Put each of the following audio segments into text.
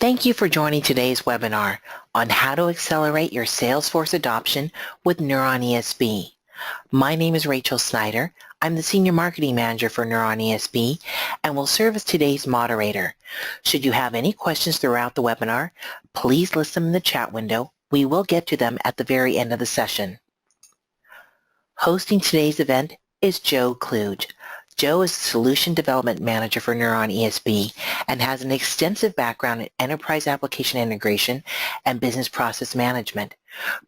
Thank you for joining today's webinar on how to accelerate your Salesforce adoption with Neuron ESB. My name is Rachel Snyder. I'm the Senior Marketing Manager for Neuron ESB and will serve as today's moderator. Should you have any questions throughout the webinar, please list them in the chat window. We will get to them at the very end of the session. Hosting today's event is Joe Kluge. Joe is the Solution Development Manager for Neuron ESB and has an extensive background in enterprise application integration and business process management.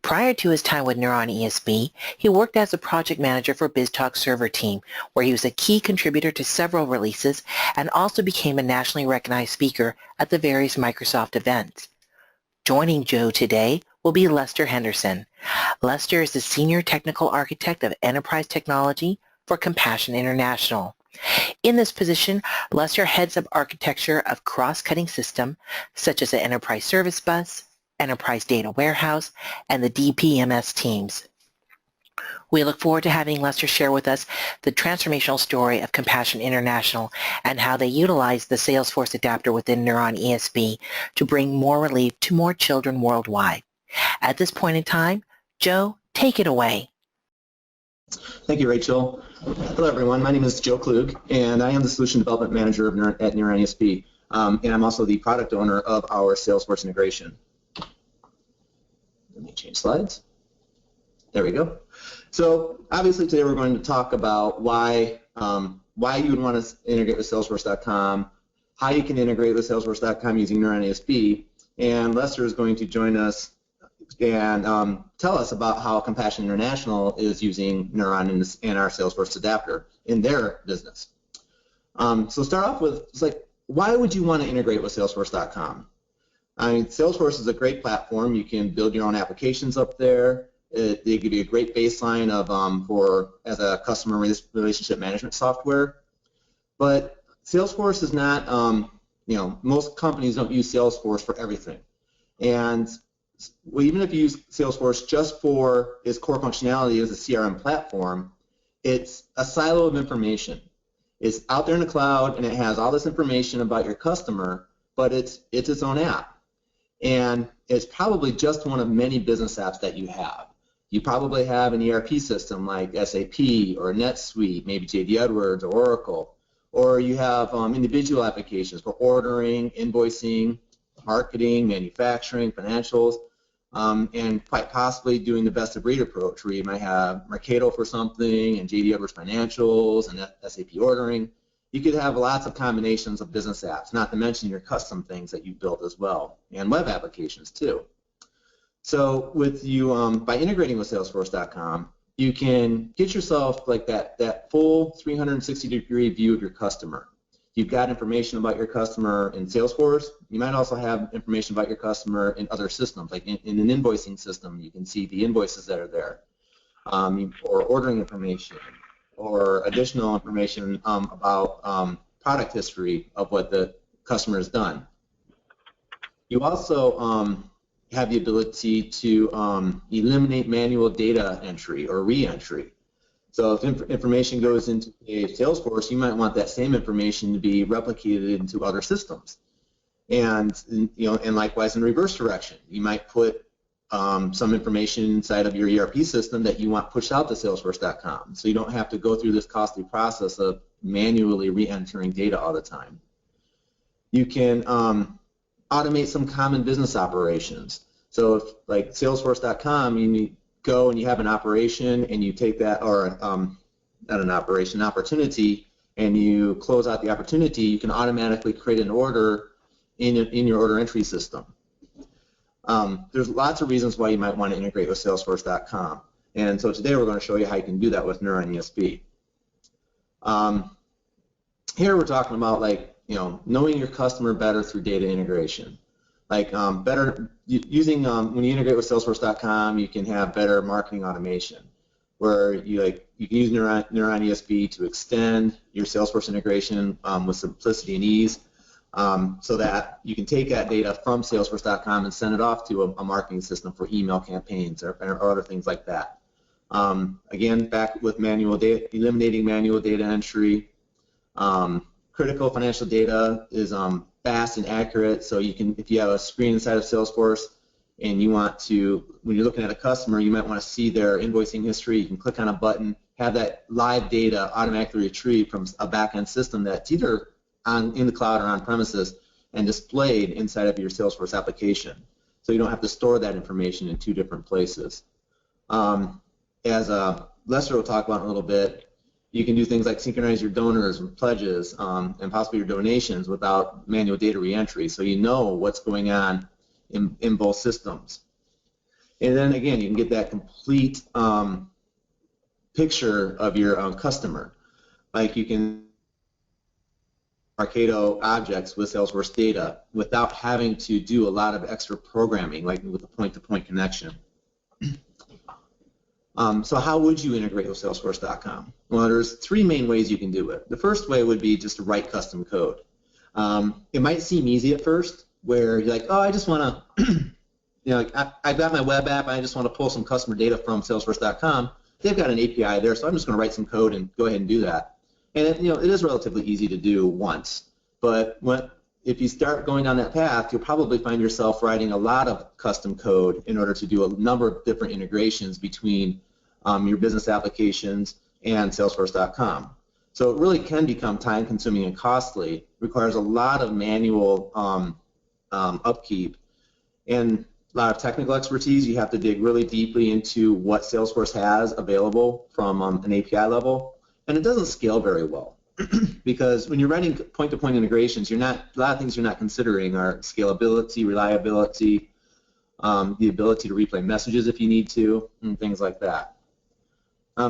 Prior to his time with Neuron ESB, he worked as a project manager for BizTalk server team, where he was a key contributor to several releases and also became a nationally recognized speaker at the various Microsoft events. Joining Joe today will be Lester Henderson. Lester is the Senior Technical Architect of Enterprise Technology for Compassion International. In this position, Lester heads up architecture of cross-cutting systems such as the Enterprise Service Bus, Enterprise Data Warehouse, and the DPMS teams. We look forward to having Lester share with us the transformational story of Compassion International and how they utilize the Salesforce adapter within Neuron ESB to bring more relief to more children worldwide. At this point in time, Joe, take it away. Thank you, Rachel. Hello, everyone. My name is Joe Kluge, and I am the Solution Development Manager at Neuron ESB, and I'm also the product owner of our Salesforce integration. Let me change slides. There we go. So, obviously, today we're going to talk about why you would want to integrate with Salesforce.com, how you can integrate with Salesforce.com using Neuron ESB, and Lester is going to join us and tell us about how Compassion International is using Neuron and our Salesforce adapter in their business. So start off with, it's like, why would you want to integrate with Salesforce.com? I mean, Salesforce is a great platform. You can build your own applications up there. They give you a great baseline of as a customer relationship management software. But Salesforce is not, most companies don't use Salesforce for everything. And even if you use Salesforce just for its core functionality as a CRM platform, it's a silo of information. It's out there in the cloud, and it has all this information about your customer, but it's its own app. And it's probably just one of many business apps that you have. You probably have an ERP system like SAP or NetSuite, maybe JD Edwards or Oracle, or you have individual applications for ordering, invoicing, marketing, manufacturing, financials, and quite possibly doing the best-of-breed approach, where you might have Mercato for something and JD Edwards Financials and SAP Ordering. You could have lots of combinations of business apps, not to mention your custom things that you built as well, and web applications too. So with you, by integrating with Salesforce.com, you can get yourself like that full 360-degree view of your customer. You've got information about your customer in Salesforce. You might also have information about your customer in other systems, like in an invoicing system. You can see the invoices that are there, or ordering information, or additional information about product history of what the customer has done. You also have the ability to eliminate manual data entry or re-entry. So if information goes into a Salesforce, you might want that same information to be replicated into other systems. And and likewise in reverse direction, you might put some information inside of your ERP system that you want pushed out to Salesforce.com, so you don't have to go through this costly process of manually re-entering data all the time. You can automate some common business operations. So if, like Salesforce.com, you go and you have an operation and you take that, or not an operation, an opportunity, and you close out the opportunity, you can automatically create an order in your order entry system. There's lots of reasons why you might want to integrate with Salesforce.com, and so today we're going to show you how you can do that with Neuron ESB. Here we're talking about knowing your customer better through data integration. Better using when you integrate with Salesforce.com, you can have better marketing automation, where you can use Neuron ESB to extend your Salesforce integration with simplicity and ease, so that you can take that data from Salesforce.com and send it off to a marketing system for email campaigns or other things like that. Again, back with manual data, eliminating manual data entry. Critical financial data is fast and accurate. So you can, if you have a screen inside of Salesforce and you want to, when you're looking at a customer, you might want to see their invoicing history. You can click on a button, have that live data automatically retrieved from a back-end system that's either in the cloud or on premises and displayed inside of your Salesforce application. So you don't have to store that information in 2 different places. As Lester will talk about in a little bit, you can do things like synchronize your donors and pledges and possibly your donations without manual data reentry, so you know what's going on in both systems. And then again, you can get that complete picture of your customer. Like you can Arcado objects with Salesforce data without having to do a lot of extra programming, like with a point-to-point connection. So how would you integrate with Salesforce.com? Well, there's 3 main ways you can do it. The first way would be just to write custom code. It might seem easy at first, where you're like, oh, I just want to, you know, like I've got my web app, I just want to pull some customer data from Salesforce.com. They've got an API there, so I'm just going to write some code and go ahead and do that. And it, it is relatively easy to do once, but if you start going down that path, you'll probably find yourself writing a lot of custom code in order to do a number of different integrations between your business applications and Salesforce.com. So it really can become time-consuming and costly. Requires a lot of manual upkeep and a lot of technical expertise. You have to dig really deeply into what Salesforce has available from an API level, and it doesn't scale very well. Because when you're writing point-to-point integrations, a lot of things you're not considering are scalability, reliability, the ability to replay messages if you need to, and things like that.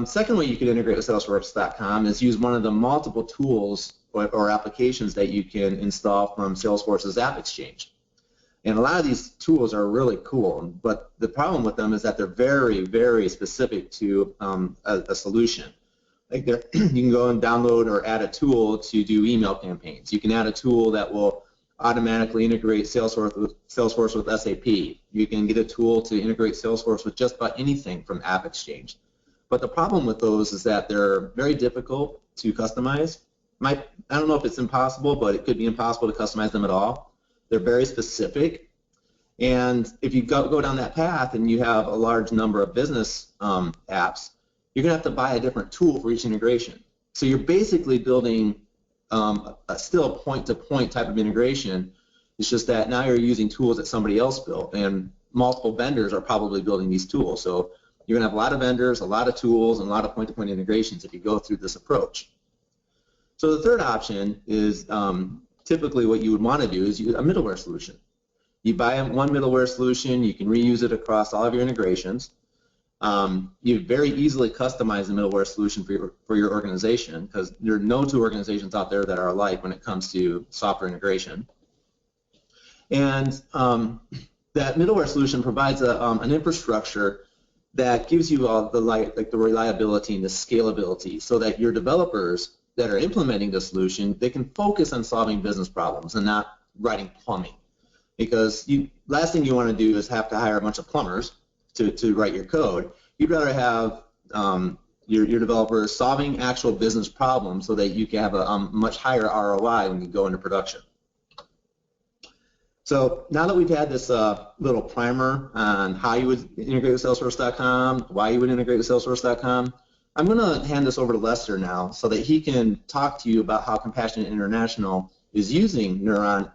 Second way you could integrate with Salesforce.com is use one of the multiple tools or applications that you can install from Salesforce's App Exchange. And a lot of these tools are really cool, but the problem with them is that they're very, very specific to a solution. Like you can go and download or add a tool to do email campaigns. You can add a tool that will automatically integrate Salesforce with SAP. You can get a tool to integrate Salesforce with just about anything from App Exchange. But the problem with those is that they're very difficult to customize. I don't know if it's impossible, but it could be impossible to customize them at all. They're very specific. And if you go down that path and you have a large number of business apps, you're going to have to buy a different tool for each integration. So you're basically building still point-to-point type of integration. It's just that now you're using tools that somebody else built, and multiple vendors are probably building these tools. So you're going to have a lot of vendors, a lot of tools, and a lot of point-to-point integrations if you go through this approach. So the third option is typically what you would want to do is use a middleware solution. You buy one middleware solution, you can reuse it across all of your integrations. You very easily customize the middleware solution for your organization, because there are no 2 organizations out there that are alike when it comes to software integration. And that middleware solution provides an infrastructure that gives you all the reliability and the scalability, so that your developers that are implementing the solution, they can focus on solving business problems and not writing plumbing. Because last thing you want to do is have to hire a bunch of plumbers to write your code. You'd rather have your developers solving actual business problems so that you can have a much higher ROI when you go into production. So now that we've had this little primer on how you would integrate with Salesforce.com, why you would integrate with Salesforce.com, I'm going to hand this over to Lester now so that he can talk to you about how Compassionate International is using Neuron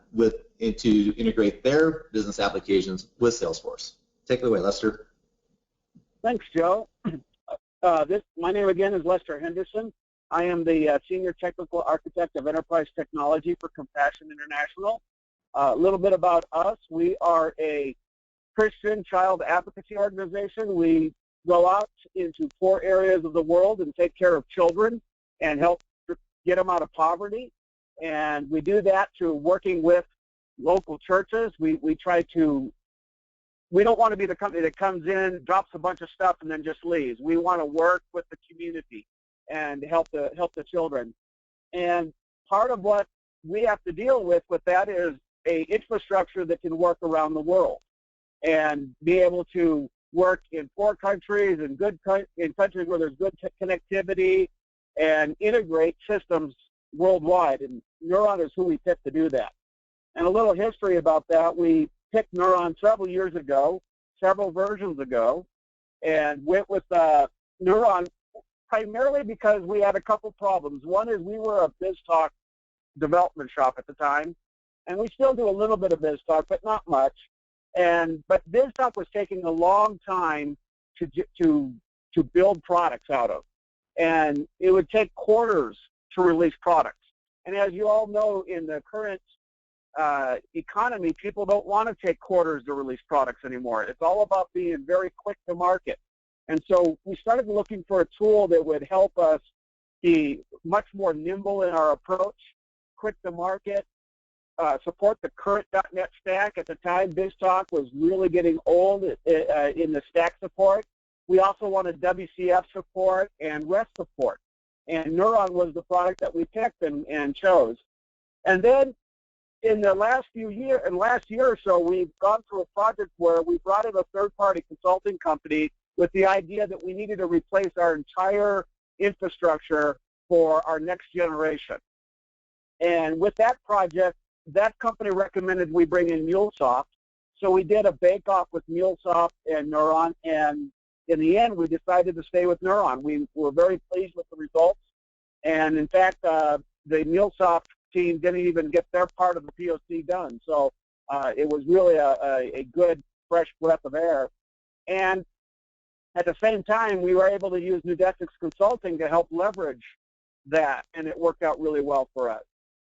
to integrate their business applications with Salesforce. Take it away, Lester. Thanks, Joe. My name again is Lester Henderson. I am the Senior Technical Architect of Enterprise Technology for Compassion International. A little bit about us. We are a Christian child advocacy organization. We go out into 4 areas of the world and take care of children and help get them out of poverty. And we do that through working with local churches. We don't want to be the company that comes in, drops a bunch of stuff, and then just leaves. We want to work with the community and help the children. And part of what we have to deal with that is a infrastructure that can work around the world and be able to work in 4 countries and in countries where there's good connectivity and integrate systems worldwide. And Neuron is who we picked to do that. And a little history about that, we picked Neuron several years ago, several versions ago, and went with Neuron primarily because we had a couple problems. One is we were a BizTalk development shop at the time, and we still do a little bit of BizTalk, but not much. But BizTalk was taking a long time to build products out of, and it would take quarters to release products. And as you all know, in the current economy, people don't want to take quarters to release products anymore. It's all about being very quick to market. And so we started looking for a tool that would help us be much more nimble in our approach, quick to market, support the current .NET stack. At the time, BizTalk was really getting old in the stack support. We also wanted WCF support and REST support. And Neuron was the product that we picked and chose. And then in the last year or so, we've gone through a project where we brought in a third-party consulting company with the idea that we needed to replace our entire infrastructure for our next generation. And with that project, that company recommended we bring in MuleSoft. So we did a bake-off with MuleSoft and Neuron, and in the end, we decided to stay with Neuron. We were very pleased with the results. And in fact, the MuleSoft team didn't even get their part of the POC done. So it was really a good, fresh breath of air. And at the same time, we were able to use Nudesics Consulting to help leverage that, and it worked out really well for us.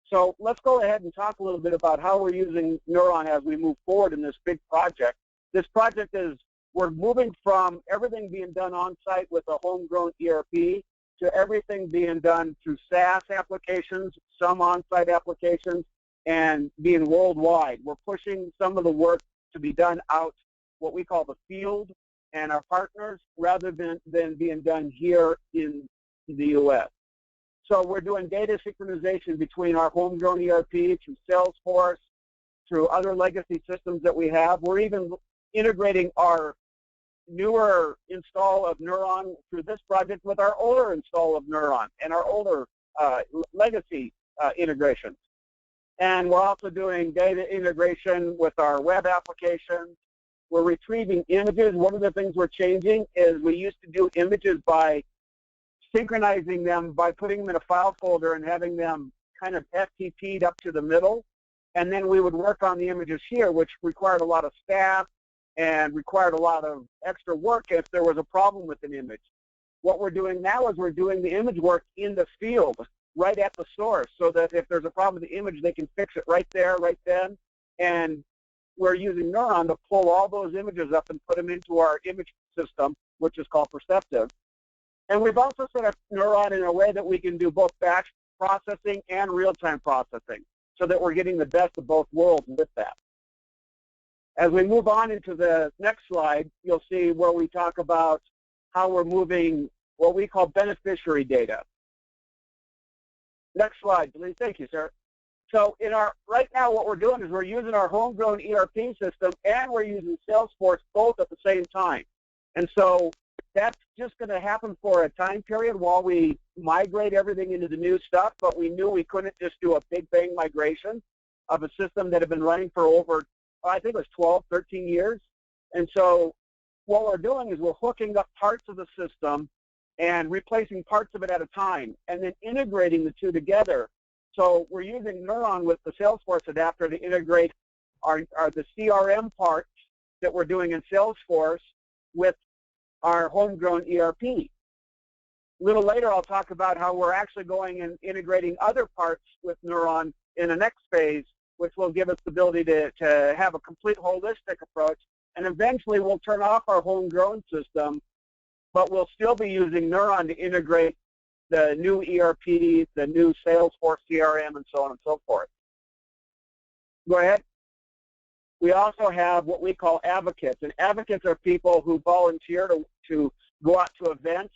So let's go ahead and talk a little bit about how we're using Neuron as we move forward in this big project. This project is, we're moving from everything being done on-site with a homegrown ERP to everything being done through SaaS applications, some on-site applications, and being worldwide. We're pushing some of the work to be done out what we call the field and our partners rather than being done here in the U.S. So we're doing data synchronization between our homegrown ERP through Salesforce, through other legacy systems that we have. We're even integrating our newer install of Neuron through this project with our older install of Neuron and our older legacy integrations. And we're also doing data integration with our web applications. We're retrieving images. One of the things we're changing is we used to do images by synchronizing them by putting them in a file folder and having them kind of FTP'd up to the middle. And then we would work on the images here, which required a lot of staff and required a lot of extra work if there was a problem with an image. What we're doing now is we're doing the image work in the field, right at the source, so that if there's a problem with the image, they can fix it right there, right then. And we're using Neuron to pull all those images up and put them into our image system, which is called Perceptive. And we've also set up Neuron in a way that we can do both batch processing and real-time processing, so that we're getting the best of both worlds with that. As we move on into the next slide, you'll see where we talk about how we're moving what we call beneficiary data. Next slide, please. Thank you, sir. So right now what we're doing is we're using our homegrown ERP system and we're using Salesforce both at the same time. And so that's just going to happen for a time period while we migrate everything into the new stuff, but we knew we couldn't just do a big bang migration of a system that had been running for over, I think it was 12, 13 years. And so what we're doing is we're hooking up parts of the system and replacing parts of it at a time and then integrating the two together. So we're using Neuron with the Salesforce adapter to integrate the CRM parts that we're doing in Salesforce with our homegrown ERP. A little later, I'll talk about how we're actually going and integrating other parts with Neuron in the next phase, which will give us the ability to have a complete holistic approach. And eventually, we'll turn off our homegrown system, but we'll still be using Neuron to integrate the new ERP, the new Salesforce CRM, and so on and so forth. Go ahead. We also have what we call advocates, and advocates are people who volunteer to go out to events.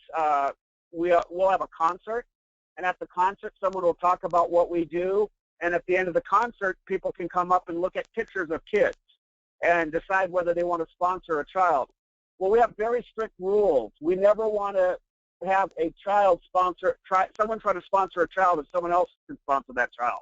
We'll have a concert, and at the concert, someone will talk about what we do, and at the end of the concert, people can come up and look at pictures of kids and decide whether they want to sponsor a child. Well, we have very strict rules. We never want to have a child someone try to sponsor a child if someone else can sponsor that child.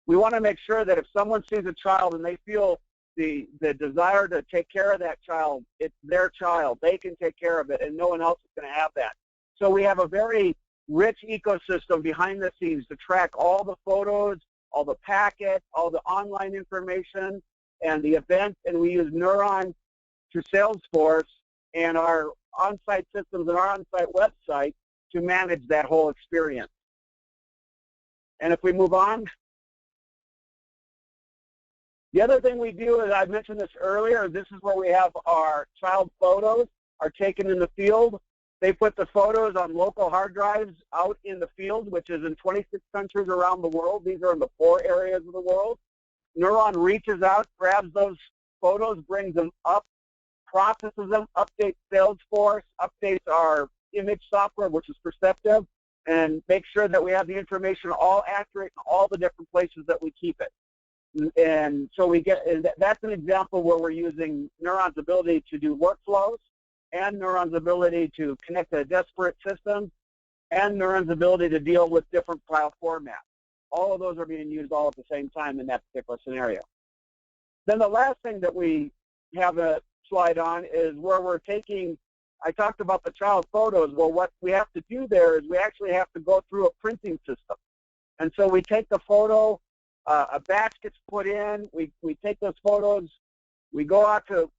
We want to make sure that if someone sees a child and they feel the desire to take care of that child, it's their child. They can take care of it, and no one else is going to have that. So we have a very rich ecosystem behind the scenes to track all the photos, all the packets, all the online information, and the events, and we use Neuron through Salesforce and our on-site systems and our on-site website to manage that whole experience. And if we move on, the other thing we do, as I mentioned this earlier, this is where we have our child photos are taken in the field. They put the photos on local hard drives out in the field, which is in 26 countries around the world. These are in the 4 areas of the world. Neuron reaches out, grabs those photos, brings them up, processes them, updates Salesforce, updates our image software, which is Perceptive, and make sure that we have the information all accurate in all the different places that we keep it. And so that's an example where we're using Neuron's ability to do workflows, and Neuron's ability to connect to disparate systems, and Neuron's ability to deal with different file formats. All of those are being used all at the same time in that particular scenario. Then the last thing that we have a slide on is where we're taking, I talked about the child photos. Well, what we have to do there is we actually have to go through a printing system. And so we take the photo, a batch gets put in, we take those photos, we go out to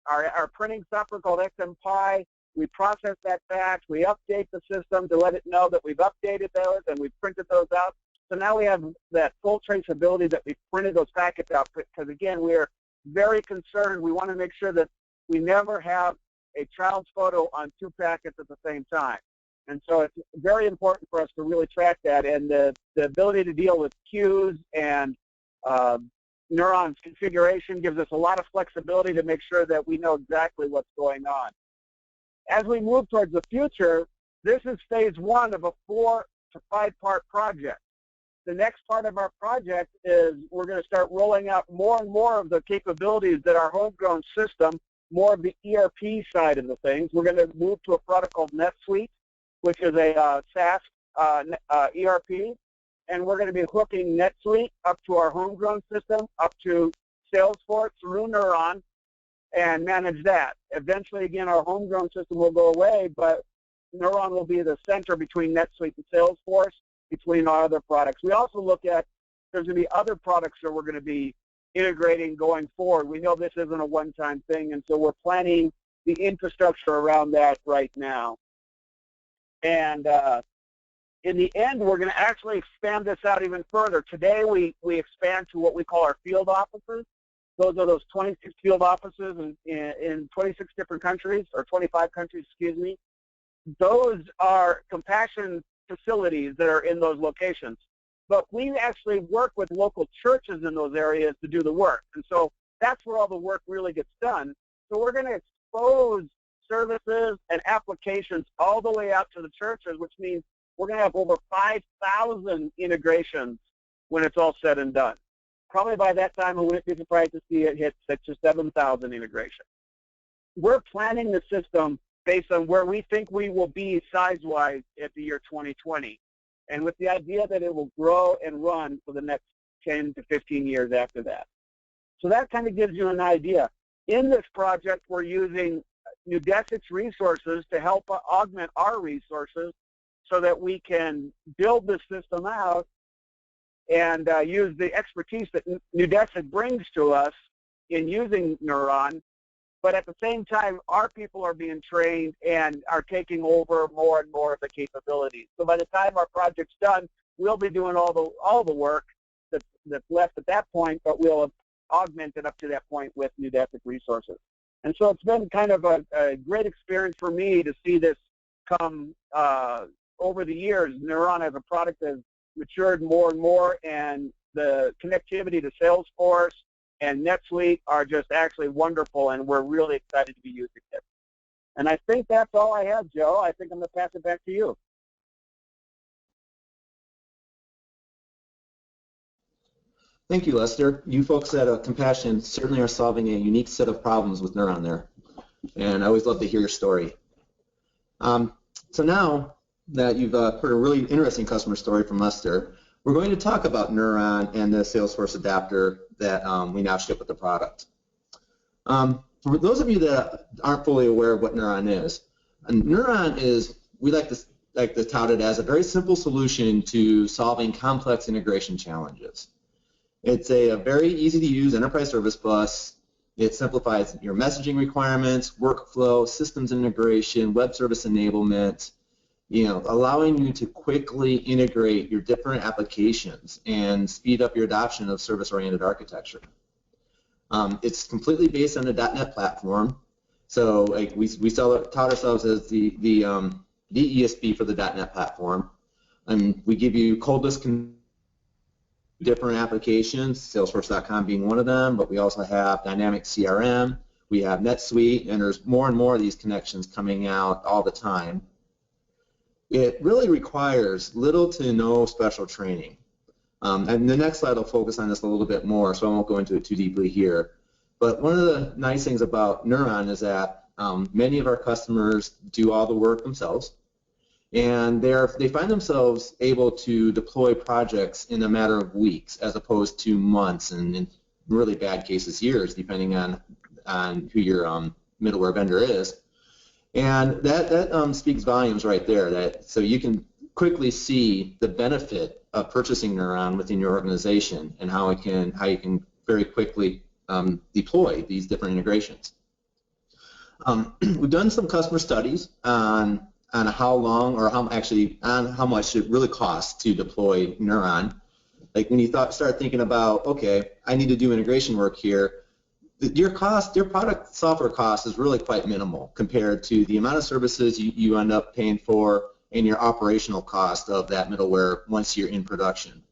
our printing software called XMPi, we process that batch, we update the system to let it know that we've updated those and we've printed those out. So now we have that full traceability that we've printed those packets out, because again, we're very concerned. We want to make sure that we never have a child's photo on 2 packets at the same time. And so it's very important for us to really track that, and the ability to deal with queues and Neuron's configuration gives us a lot of flexibility to make sure that we know exactly what's going on. As we move towards the future, this is phase 1 of a 4 to 5-part project. The next part of our project is we're going to start rolling out more and more of the capabilities that our homegrown system, more of the ERP side of the things. We're going to move to a product called NetSuite, which is a SaaS ERP, and we're going to be hooking NetSuite up to our homegrown system, up to Salesforce through Neuron, and manage that. Eventually, again, our homegrown system will go away, but Neuron will be the center between NetSuite and Salesforce, between our other products. We also look at, there's going to be other products that we're going to be integrating going forward. We know this isn't a one-time thing, and so we're planning the infrastructure around that right now. And in the end, we're going to actually expand this out even further. Today, we expand to what we call our field offices. Those are those 26 field offices in 26 different countries, or 25 countries, excuse me. Those are compassion facilities that are in those locations. But we actually work with local churches in those areas to do the work. And so that's where all the work really gets done. So we're going to expose services and applications all the way out to the churches, which means we're going to have over 5,000 integrations when it's all said and done. Probably by that time, we wouldn't be surprised to see it hit 6,000 or 7,000 integrations. We're planning the system based on where we think we will be size-wise at the year 2020, and with the idea that it will grow and run for the next 10 to 15 years after that. So that kind of gives you an idea. In this project, we're using Neudesic's resources to help augment our resources so that we can build this system out and use the expertise that Neudesic brings to us in using Neuron. But at the same time, our people are being trained and are taking over more and more of the capabilities. So by the time our project's done, we'll be doing all the work that's left at that point, but we'll have augmented up to that point with Neudesic resources. And so it's been kind of a great experience for me to see this come over the years. Neuron as a product has matured more and more, and the connectivity to Salesforce and NetSuite are just actually wonderful, and we're really excited to be using it. And I think that's all I have, Joe. I think I'm going to pass it back to you. Thank you, Lester. You folks at Compassion certainly are solving a unique set of problems with Neuron there, and I always love to hear your story. So now that you've heard a really interesting customer story from Lester, we're going to talk about Neuron and the Salesforce adapter that we now ship with the product. For those of you that aren't fully aware of what Neuron is, Neuron is, we like to tout it as a very simple solution to solving complex integration challenges. It's a very easy to use enterprise service bus. It simplifies your messaging requirements, workflow, systems integration, web service enablement, allowing you to quickly integrate your different applications and speed up your adoption of service-oriented architecture. It's completely based on the .NET platform. So we tout ourselves as the ESB for the .NET platform. And we give you codeless different applications, Salesforce.com being one of them, but we also have Dynamic CRM, we have NetSuite, and there's more and more of these connections coming out all the time. It really requires little to no special training. And the next slide will focus on this a little bit more, so I won't go into it too deeply here. But one of the nice things about Neuron is that many of our customers do all the work themselves, and they find themselves able to deploy projects in a matter of weeks as opposed to months, and in really bad cases years, depending on who your middleware vendor is. And that speaks volumes right there. So you can quickly see the benefit of purchasing Neuron within your organization and how you can very quickly deploy these different integrations. We've done some customer studies on how long or on how much it really costs to deploy Neuron. Like when you start thinking about, okay, I need to do integration work here, your product software cost is really quite minimal compared to the amount of services you end up paying for and your operational cost of that middleware once you're in production.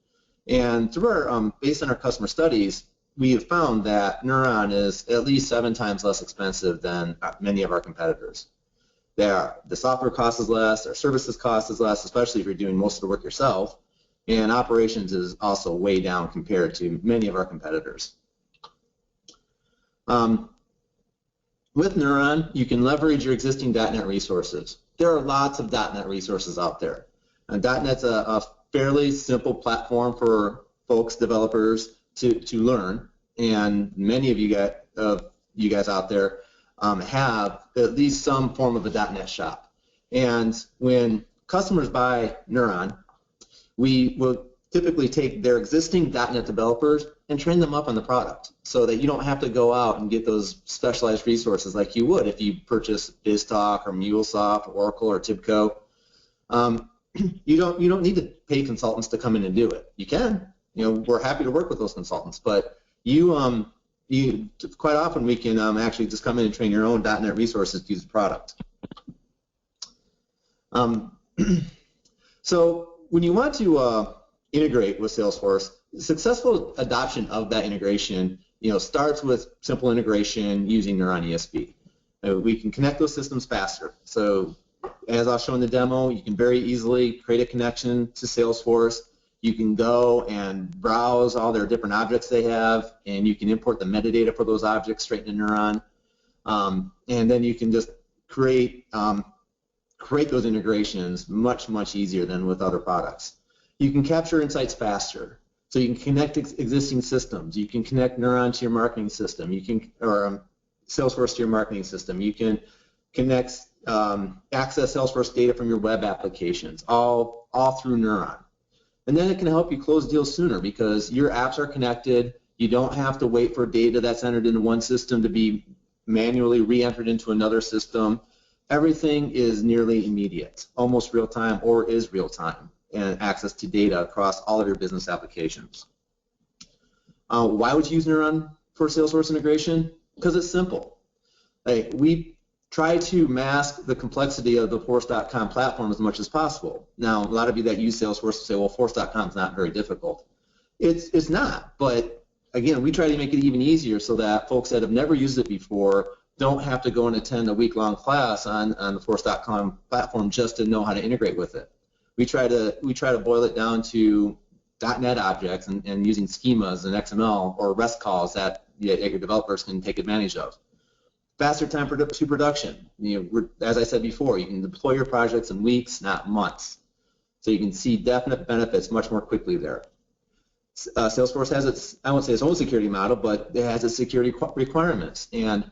And through our, based on our customer studies, we have found that Neuron is at least 7 times less expensive than many of our competitors. The software cost is less, our services cost is less, especially if you're doing most of the work yourself, and operations is also way down compared to many of our competitors. With Neuron, you can leverage your existing .NET resources. There are lots of .NET resources out there. .NET's a fairly simple platform for folks, developers, to learn, and many of you guys out there have at least some form of a .NET shop. And when customers buy Neuron, we will typically take their existing .NET developers and train them up on the product so that you don't have to go out and get those specialized resources like you would if you purchase BizTalk or MuleSoft or Oracle or TIBCO. You don't need to pay consultants to come in and do it. You can. We're happy to work with those consultants, but quite often we can actually just come in and train your own .NET resources to use the product. So when you want to integrate with Salesforce, successful adoption of that integration starts with simple integration using Neuron ESB. We can connect those systems faster. So as I'll show in the demo, you can very easily create a connection to Salesforce. You can go and browse all their different objects they have, and you can import the metadata for those objects straight into Neuron. And then you can just create those integrations much, much easier than with other products. You can capture insights faster. So you can connect existing systems. You can connect Neuron to your marketing system. You can, or Salesforce to your marketing system. You can connect, access Salesforce data from your web applications, all through Neuron. And then it can help you close deals sooner because your apps are connected. You don't have to wait for data that's entered into one system to be manually re-entered into another system. Everything is nearly immediate, almost real time or is real time, and access to data across all of your business applications. Why would you use Neuron for Salesforce integration? Because it's simple. We try to mask the complexity of the Force.com platform as much as possible. Now, a lot of you that use Salesforce say, well, Force.com is not very difficult. It's not, but again, we try to make it even easier so that folks that have never used it before don't have to go and attend a week-long class on the Force.com platform just to know how to integrate with it. We try to boil it down to .NET objects and using schemas and XML or REST calls that your developers can take advantage of. Faster time to production. As I said before, you can deploy your projects in weeks, not months. So you can see definite benefits much more quickly there. Salesforce has its, I won't say its own security model, but it has its security requirements. And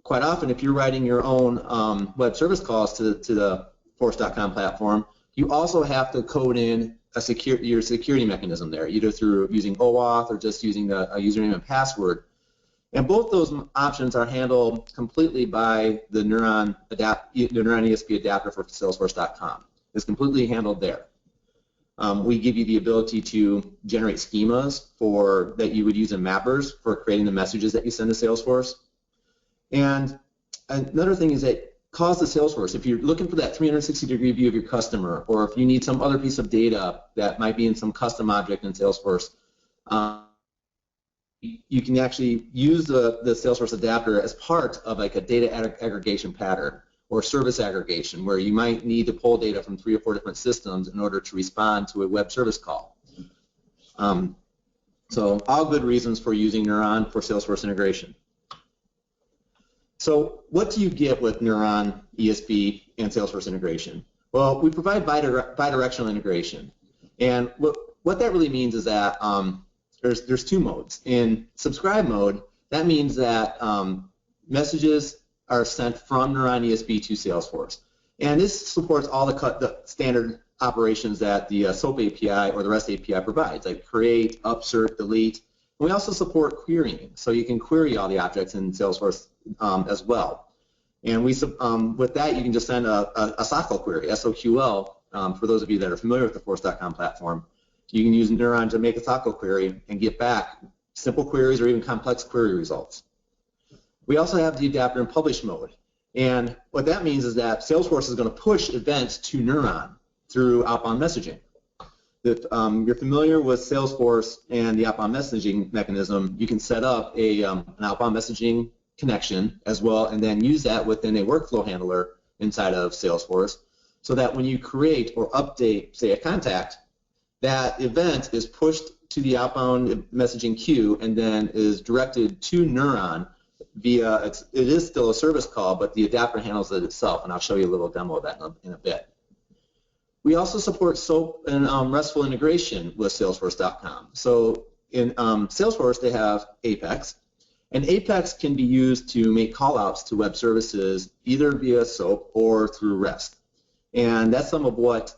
quite often, if you're writing your own web service calls to the Force.com platform, you also have to code in your security mechanism there, either through using OAuth or just using a username and password. And both those options are handled completely by the Neuron ESB adapter for Salesforce.com. It's completely handled there. We give you the ability to generate schemas that you would use in mappers for creating the messages that you send to Salesforce. And another thing is that calls to Salesforce, if you're looking for that 360-degree view of your customer, or if you need some other piece of data that might be in some custom object in Salesforce, you can actually use the Salesforce adapter as part of like a data aggregation pattern or service aggregation, where you might need to pull data from 3 or 4 different systems in order to respond to a web service call. So all good reasons for using Neuron for Salesforce integration. So what do you get with Neuron ESB and Salesforce integration? Well, we provide bidirectional integration. And what that really means is that there's 2 modes. In subscribe mode, that means that messages are sent from Neuron ESB to Salesforce. And this supports all the standard operations that the SOAP API or the REST API provides, like create, upsert, delete. And we also support querying, so you can query all the objects in Salesforce as well. And with that, you can just send a SOQL query, SOQL, for those of you that are familiar with the Force.com platform. You can use Neuron to make a SOQL query and get back simple queries or even complex query results. We also have the adapter in publish mode. And what that means is that Salesforce is going to push events to Neuron through outbound messaging. If you're familiar with Salesforce and the outbound messaging mechanism, you can set up an outbound messaging connection as well, and then use that within a workflow handler inside of Salesforce, so that when you create or update, say, a contact, that event is pushed to the outbound messaging queue and then is directed to Neuron via, it is still a service call, but the adapter handles it itself, and I'll show you a little demo of that in a bit. We also support SOAP and RESTful integration with Salesforce.com. So in Salesforce, they have Apex, and Apex can be used to make callouts to web services either via SOAP or through REST. And that's some of what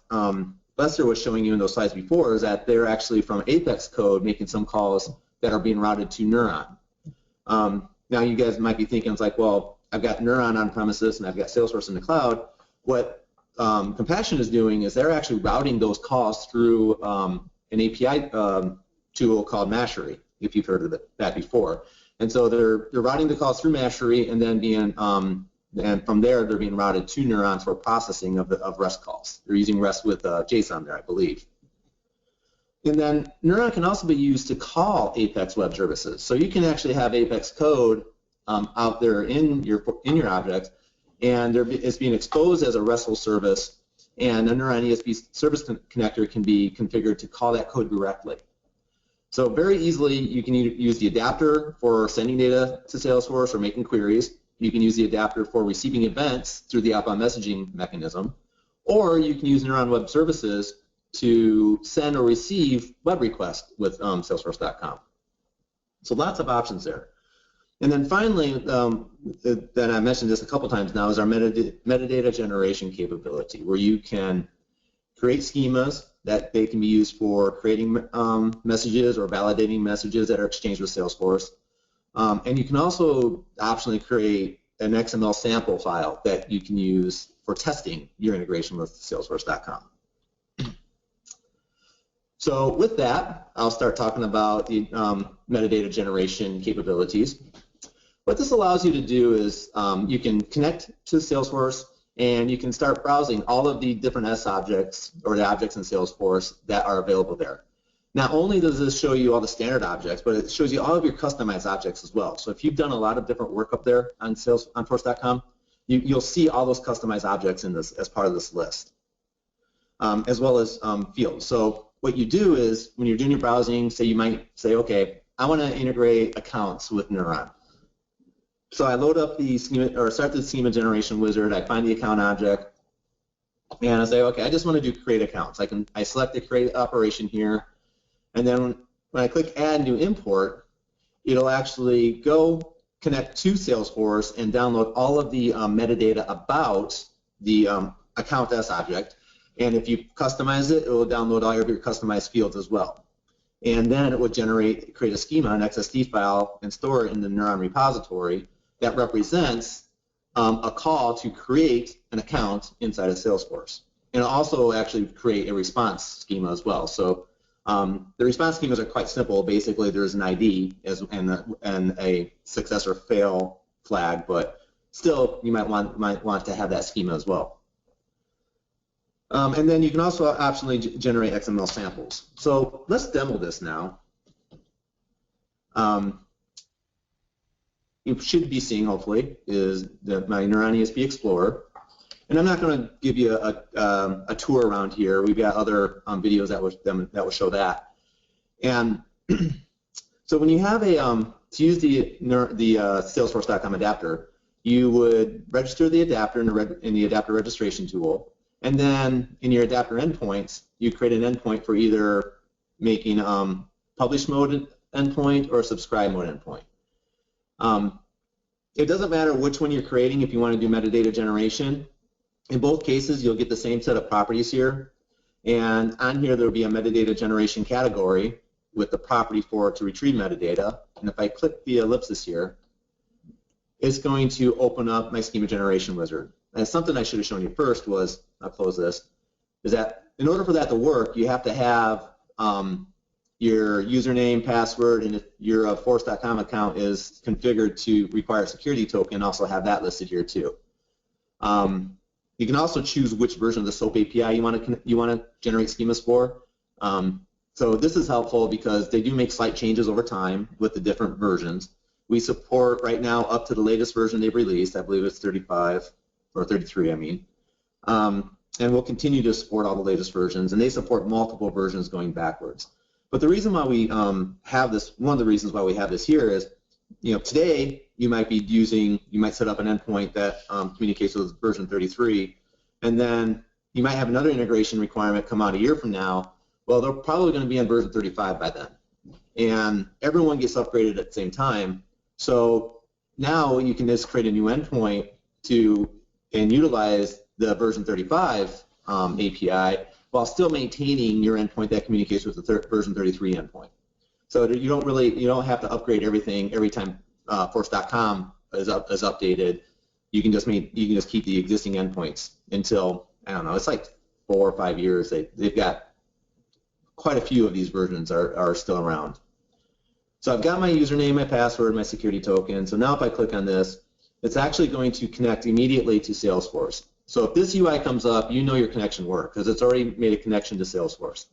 Lester was showing you in those slides before, is that they're actually from Apex code making some calls that are being routed to Neuron. Now you guys might be thinking, it's like, well, I've got Neuron on premises and I've got Salesforce in the cloud. What Compassion is doing is they're actually routing those calls through an API tool called Mashery, if you've heard of that before. And so they're routing the calls through Mashery, and then and from there they're being routed to Neuron for processing of REST calls. They're using REST with JSON there, I believe. And then Neuron can also be used to call Apex web services. So you can actually have Apex code out there in your object, and it's being exposed as a RESTful service, and a Neuron ESB service connector can be configured to call that code directly. So very easily, you can use the adapter for sending data to Salesforce or making queries. You can use the adapter for receiving events through the outbound messaging mechanism, or you can use Neuron Web Services to send or receive web requests with Salesforce.com. So lots of options there. And then finally, that I mentioned this a couple times now, is our metadata generation capability, where you can create schemas that they can be used for creating messages or validating messages that are exchanged with Salesforce. And you can also optionally create an XML sample file that you can use for testing your integration with Salesforce.com. So with that, I'll start talking about the metadata generation capabilities. What this allows you to do is you can connect to Salesforce, and you can start browsing all of the different S objects or the objects in Salesforce that are available there. Not only does this show you all the standard objects, but it shows you all of your customized objects as well. So if you've done a lot of different work up there on Force.com, you'll see all those customized objects in this as part of this list, as well as fields. So what you do is, when you're doing your browsing, say you might say, okay, I want to integrate accounts with Neuron. So I load up the schema, or start the schema generation wizard. I find the account object, and I say, okay, I just want to do create accounts. I select the create operation here, and then when I click add new import, it'll actually go connect to Salesforce and download all of the metadata about the account S object. And if you customize it, it will download all of your customized fields as well. And then it will create a schema, an XSD file, and store it in the Neuron repository that represents a call to create an account inside of Salesforce. And it'll also actually create a response schema as well. So the response schemas are quite simple. Basically, there's an ID and a success or fail flag, but still, you might want to have that schema as well. And then you can also optionally generate XML samples. So let's demo this now. You should be seeing, hopefully, is my Neuron ESB Explorer. And I'm not going to give you a tour around here. We've got other videos that will show that. And so when you have to use the Salesforce.com adapter, you would register the adapter in the adapter registration tool. And then in your adapter endpoints, you create an endpoint for either making publish mode endpoint or subscribe mode endpoint. It doesn't matter which one you're creating if you want to do metadata generation. In both cases, you'll get the same set of properties here. And on here, there will be a metadata generation category with the property for it to retrieve metadata. And if I click the ellipsis here, it's going to open up my schema generation wizard. And something I should have shown you first was, I'll close this, is that in order for that to work, you have to have your username, password, and if your Force.com account is configured to require a security token, also have that listed here too. You can also choose which version of the SOAP API you want to generate schemas for. So this is helpful because they do make slight changes over time with the different versions. We support right now up to the latest version they've released. I believe it's 35 or 33, I mean. And we'll continue to support all the latest versions, and they support multiple versions going backwards. But the reason why we have this, one of the reasons why we have this here is, today you might be you might set up an endpoint that communicates with version 33, and then you might have another integration requirement come out a year from now. Well, they're probably going to be on version 35 by then. And everyone gets upgraded at the same time. So now you can just create a new endpoint and utilize the version 35 API while still maintaining your endpoint that communicates with the version 33 endpoint. So you don't have to upgrade everything every time Force.com is updated. You can just keep the existing endpoints until, I don't know, it's like 4 or 5 years. They've got quite a few of these versions are still around. So I've got my username, my password, my security token. So now if I click on this, it's actually going to connect immediately to Salesforce. So if this UI comes up, you know your connection worked because it's already made a connection to Salesforce.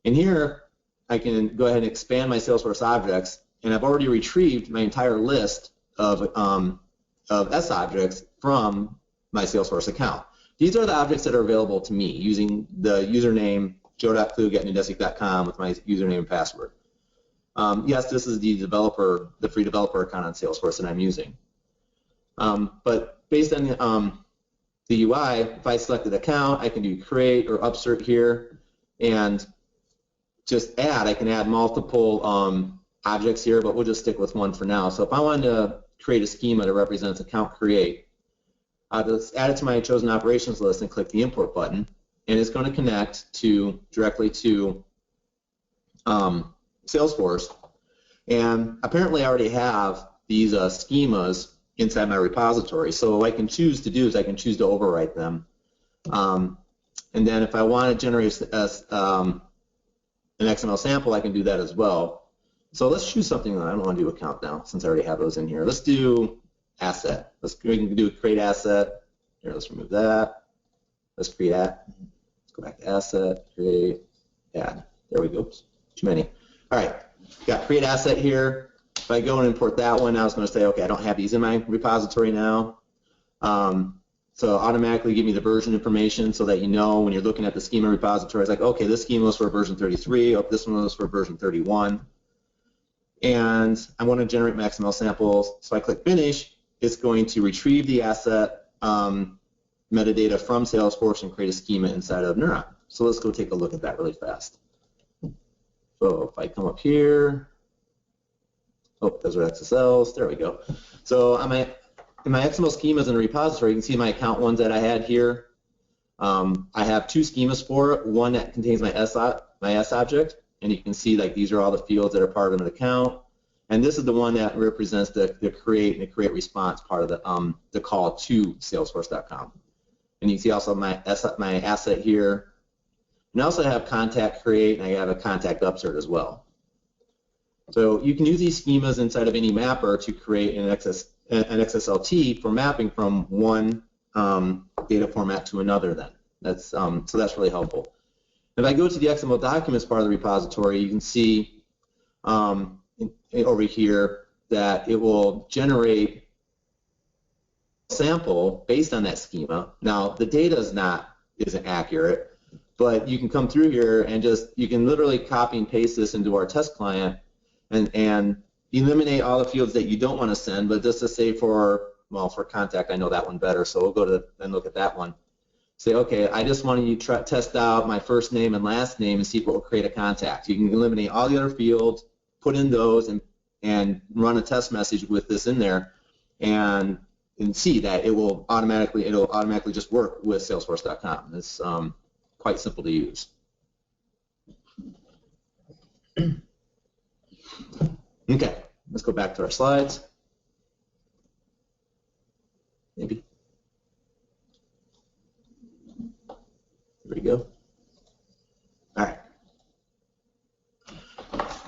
And here, I can go ahead and expand my Salesforce objects, and I've already retrieved my entire list of S objects from my Salesforce account. These are the objects that are available to me using the username joe.klug@nudesic.com with my username and password. Yes, this is the free developer account on Salesforce that I'm using. But based on the UI, if I select an account, I can do create or upsert here and just add. I can add multiple objects here, but we'll just stick with one for now. So if I wanted to create a schema that represents account create, I'll just add it to my chosen operations list and click the import button, and it's going to connect directly to Salesforce. And apparently I already have these schemas inside my repository. So what I can choose to do is I can choose to overwrite them. And then if I want to generate an XML sample, I can do that as well. So let's choose something that I don't want to do account now since I already have those in here. Let's do asset. We can do create asset. Here, let's remove that. Let's create that. Let's go back to asset, create, add. There we go. Too many. All right, got create asset here. If I go and import that one, I was going to say, okay, I don't have these in my repository now. So automatically give me the version information so that you know when you're looking at the schema repository, it's like, okay, this schema was for version 33, oh, this one was for version 31. And I want to generate my XML samples, so I click finish. It's going to retrieve the asset metadata from Salesforce and create a schema inside of Neuron. So let's go take a look at that really fast. So if I come up here, oh, those are XSLs, there we go. So in my XML schemas in the repository, you can see my account ones that I had here. I have two schemas for it, one that contains my S object, and you can see like these are all the fields that are part of an account. And this is the one that represents the create and the create response part of the call to Salesforce.com. And you can see also my asset here. And I also have contact create, and I have a contact upsert as well. So you can use these schemas inside of any mapper to create an XSLT for mapping from one data format to another. Then so that's really helpful. If I go to the XML documents part of the repository, you can see over here that it will generate a sample based on that schema. Now the data isn't accurate, but you can come through here and you can literally copy and paste this into our test client and eliminate all the fields that you don't want to send, but just to say for contact, I know that one better, so we'll go to and look at that one. Say, okay, I just want you to test out my first name and last name and see if it will create a contact. You can eliminate all the other fields, put in those, and run a test message with this in there, and see that it'll automatically just work with Salesforce.com. It's quite simple to use. Okay, let's go back to our slides. Maybe. There we go. All right.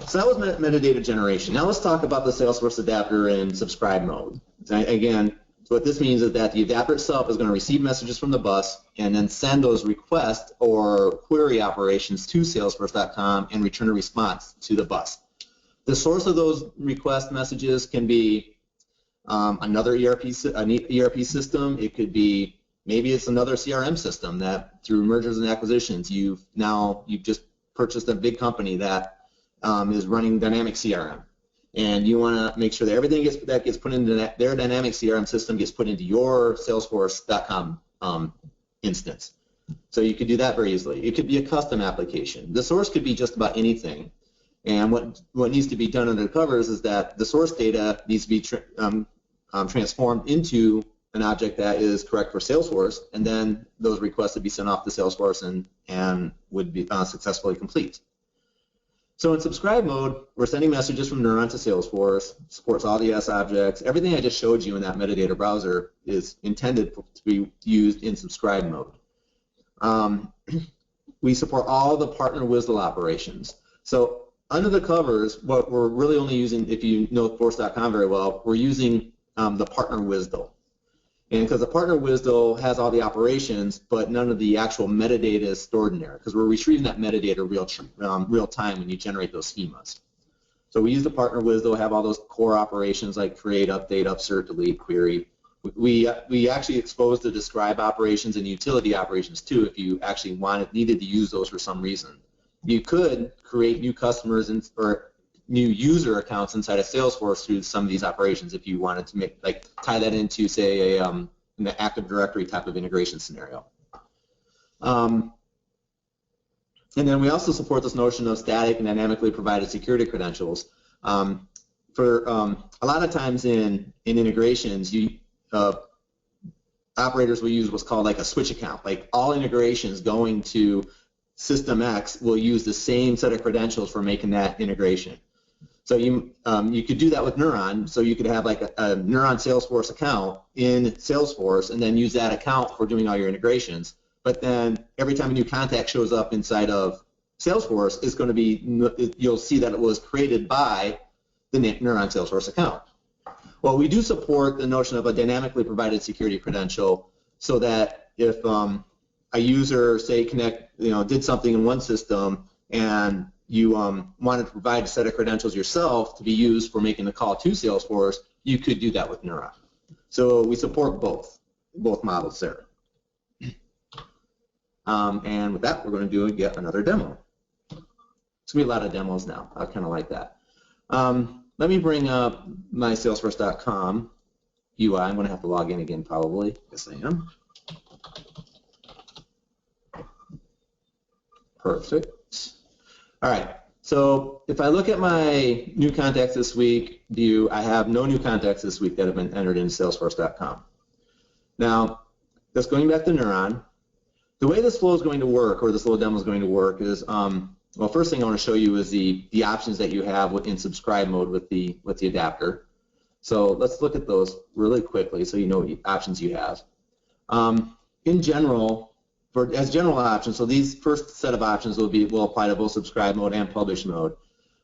So that was metadata generation. Now let's talk about the Salesforce adapter in subscribe mode. Again, what this means is that the adapter itself is going to receive messages from the bus and then send those request or query operations to Salesforce.com and return a response to the bus. The source of those request messages can be another ERP system. It could be maybe it's another CRM system that through mergers and acquisitions you've just purchased a big company that is running dynamic CRM, and you want to make sure that everything that gets put into their dynamic CRM system gets put into your Salesforce.com instance. So you could do that very easily. It could be a custom application. The source could be just about anything. And what needs to be done under the covers is that the source data needs to be transformed into an object that is correct for Salesforce, and then those requests would be sent off to Salesforce and would be successfully complete. So in subscribe mode, we're sending messages from Neuron to Salesforce, supports all the S objects. Everything I just showed you in that metadata browser is intended to be used in subscribe mode. We support all the partner WSDL operations. So under the covers, what we're really only using, if you know Force.com very well, we're using the partner WSDL. And because the partner WSDL has all the operations, but none of the actual metadata is stored in there, because we're retrieving that metadata real time when you generate those schemas. So we use the partner WSDL, have all those core operations like create, update, upsert, delete, query. We actually expose the describe operations and utility operations too if you actually needed to use those for some reason. You could create new customers or new user accounts inside of Salesforce through some of these operations if you wanted to tie that into, say, an Active Directory type of integration scenario. And then we also support this notion of static and dynamically provided security credentials. For a lot of times in integrations, operators will use what's called like a switch account. Like all integrations going to System X will use the same set of credentials for making that integration. So you could do that with Neuron. So you could have like a Neuron Salesforce account in Salesforce and then use that account for doing all your integrations. But then every time a new contact shows up inside of Salesforce, it's going to be, you'll see that it was created by the Neuron Salesforce account. Well, we do support the notion of a dynamically provided security credential so that if a user, say, did something in one system and you wanted to provide a set of credentials yourself to be used for making the call to Salesforce, you could do that with Neuron. So we support both models there. And with that, we're going to do yet another demo. It's going to be a lot of demos now. I kind of like that. Let me bring up my Salesforce.com UI. I'm going to have to log in again probably. Yes, I am. Perfect. All right. So if I look at my new contacts this week view, I have no new contacts this week that have been entered in Salesforce.com. Now, just going back to Neuron, the way this flow is going to work, or this little demo is going to work, is well, first thing I want to show you is the options that you have in subscribe mode with the adapter. So let's look at those really quickly so you know what options you have. In general, as general options, so these first set of options will apply to both subscribe mode and publish mode.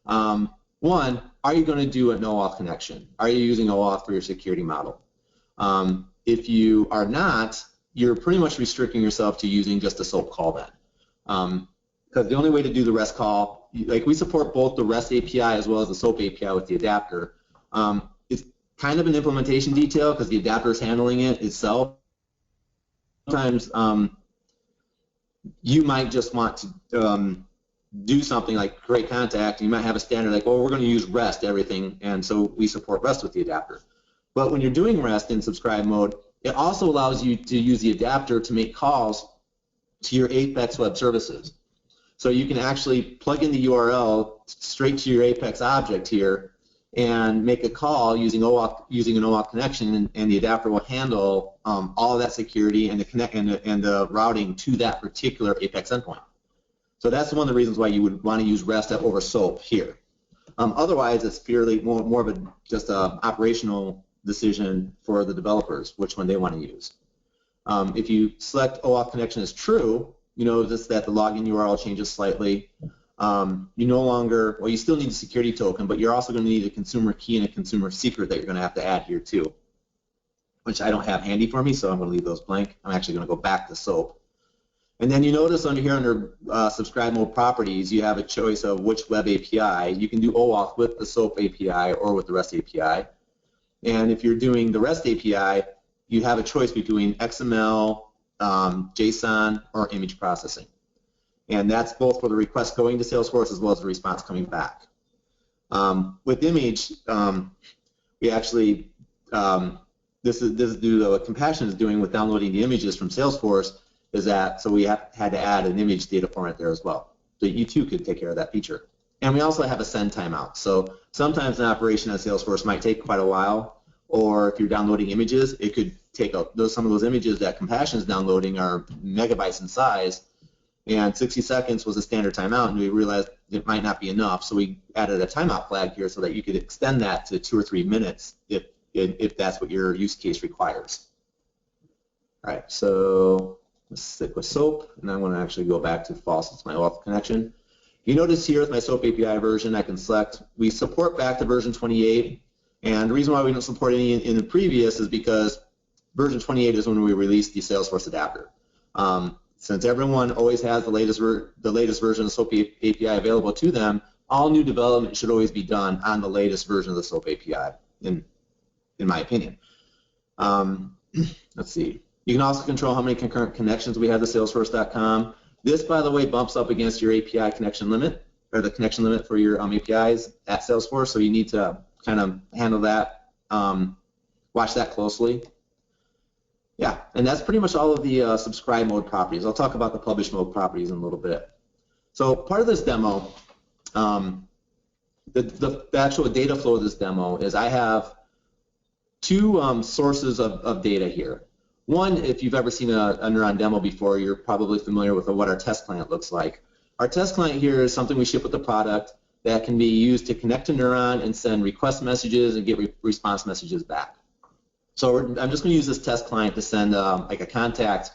One, are you going to do a no-auth connection? Are you using OAuth for your security model? If you are not, you're pretty much restricting yourself to using just a SOAP call then. Because the only way to do the REST call, like we support both the REST API as well as the SOAP API with the adapter. It's kind of an implementation detail because the adapter is handling it itself. Sometimes you might just want to do something like create contact. You might have a standard like, well, we're going to use REST everything, and so we support REST with the adapter. But when you're doing REST in subscribe mode, it also allows you to use the adapter to make calls to your Apex web services. So you can actually plug in the URL straight to your Apex object here and make a call using an OAuth connection, and the adapter will handle all of that security and the routing to that particular Apex endpoint. So that's one of the reasons why you would want to use REST over SOAP here. Otherwise, it's purely more of just an operational decision for the developers, which one they want to use. If you select OAuth connection as true, you notice that the login URL changes slightly. You no longer, well, you still need a security token, but you're also going to need a consumer key and a consumer secret that you're going to have to add here too, which I don't have handy for me, so I'm going to leave those blank. I'm actually going to go back to SOAP. And then you notice under subscribe mode properties, you have a choice of which web API. You can do OAuth with the SOAP API or with the REST API. And if you're doing the REST API, you have a choice between XML, JSON, or image processing. And that's both for the request going to Salesforce as well as the response coming back. With image, we actually, this is due to what Compassion is doing with downloading the images from Salesforce, so we had to add an image data format there as well. So you too could take care of that feature. And we also have a send timeout. So sometimes an operation on Salesforce might take quite a while, or if you're downloading images, it could take some of those images that Compassion is downloading are megabytes in size, and 60 seconds was a standard timeout, and we realized it might not be enough, so we added a timeout flag here so that you could extend that to 2 or 3 minutes if that's what your use case requires. All right, so let's stick with SOAP, and I want to actually go back to false. It's my auth connection. You notice here with my SOAP API version, I can select, we support back to version 28, and the reason why we don't support any in the previous is because version 28 is when we released the Salesforce adapter. Since everyone always has the latest version of SOAP API available to them, all new development should always be done on the latest version of the SOAP API, in my opinion. Let's see. You can also control how many concurrent connections we have to Salesforce.com. This, by the way, bumps up against your API connection limit, or the connection limit for your APIs at Salesforce, so you need to kind of handle that, watch that closely. Yeah, and that's pretty much all of the subscribe mode properties. I'll talk about the publish mode properties in a little bit. So part of this demo, the actual data flow of this demo is I have two sources of data here. One, if you've ever seen a Neuron demo before, you're probably familiar with what our test client looks like. Our test client here is something we ship with the product that can be used to connect to Neuron and send request messages and get response messages back. So I'm just going to use this test client to send like a contact.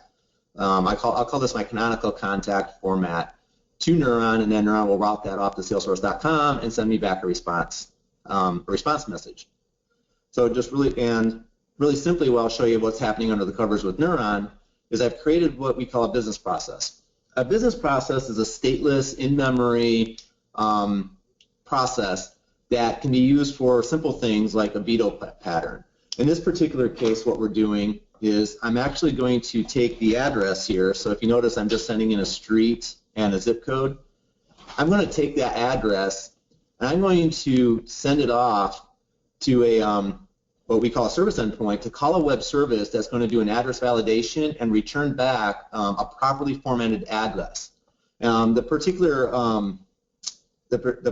I'll call this my canonical contact format to Neuron, and then Neuron will route that off to Salesforce.com and send me back a response message. So just really simply, what I'll show you what's happening under the covers with Neuron is I've created what we call a business process. A business process is a stateless, in-memory process that can be used for simple things like a veto pattern. In this particular case, what we're doing is I'm actually going to take the address here. So if you notice, I'm just sending in a street and a zip code. I'm going to take that address and I'm going to send it off to a what we call a service endpoint to call a web service that's going to do an address validation and return back a properly formatted address. The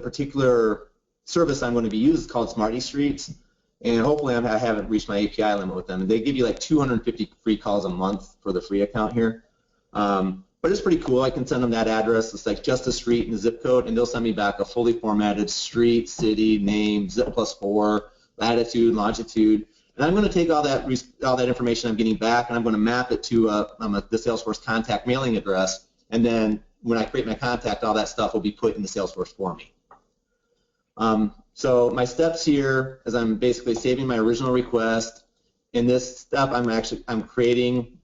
particular service I'm going to be using is called Smarty Streets, and hopefully I haven't reached my API limit with them. They give you like 250 free calls a month for the free account here. But it's pretty cool. I can send them that address. It's like just a street and a zip code, and they'll send me back a fully formatted street, city, name, zip +4, latitude, longitude. And I'm going to take all that information I'm getting back, and I'm going to map it to the Salesforce contact mailing address. And then when I create my contact, all that stuff will be put in the Salesforce for me. So my steps here is I'm basically saving my original request. In this step, I'm creating